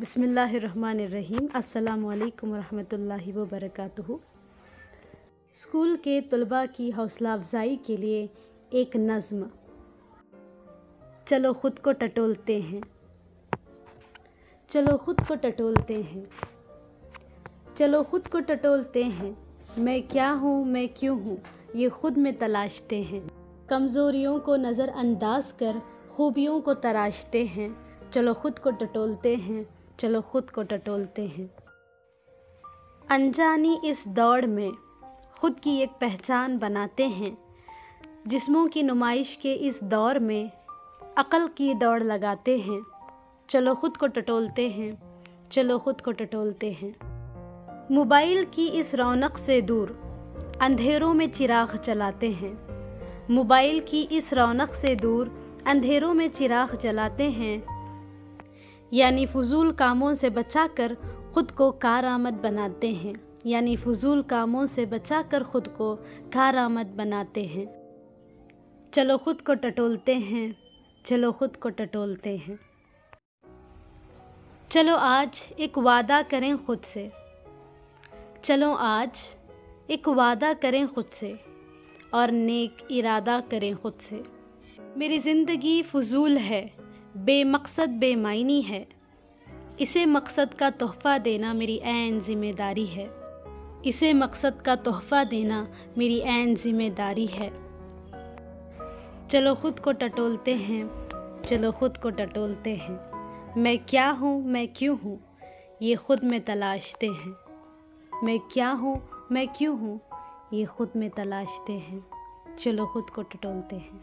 بسم اللہ الرحمن الرحیم۔ السلام علیکم ورحمۃ اللہ وبرکاتہ۔ اسکول کے طلباء کی حوصلہ افزائی کے لیے ایک نظم۔ چلو خود کو ٹٹولتے ہیں، چلو خود کو ٹٹولتے ہیں، چلو خود کو ٹٹولتے ہیں، میں کیا ہوں میں کیوں ہوں یہ خود میں تلاشتے ہیں، کمزوریوں کو نظر انداز کر خوبیوں کو تراشتے ہیں، چلو خود کو ٹٹولتے ہیں، چلو خود کو ٹٹولتے ہیں۔ انجانی اس دوڑ میں خود کی ایک پہچان بناتے ہیں، جسموں کی نمائش کے اس دور میں عقل کی دوڑ لگاتے ہیں، چلو خود کو ٹٹولتے ہیں، چلو خود کو ٹٹولتے ہیں۔ موبائل کی اس رونق سے دور اندھیروں میں چراغ جلاتے ہیں، موبائل کی اس رونق سے دور اندھیروں میں چراغ جلاتے ہیں، یعنی فضول کاموں سے بچا کر خود کو کارآمد بناتے ہیں، یعنی فضول کاموں سے بچا کر خود کو کارآمد بناتے ہیں، چلو خود کو ٹٹولتے ہیں، چلو خود کو ٹٹولتے ہیں۔ چلو آج ایک وعدہ کریں خود سے، چلو آج ایک وعدہ کریں خود سے اور نیک ارادہ کریں خود سے۔ میری زندگی فضول ہے، بے مقصد بے معنی ہے، اسے مقصد کا تحفہ دینا میری عین ذمہ داری ہے، اسے مقصد کا تحفہ دینا میری عین ذمہ داری ہے۔ چلو خود کو ٹٹولتے ہیں، چلو خود کو ٹٹولتے ہیں، میں کیا ہوں میں کیوں ہوں یہ خود میں تلاشتے ہیں، میں کیا ہوں میں کیوں ہوں یہ خود میں تلاشتے ہیں، چلو خود کو ٹٹولتے ہیں۔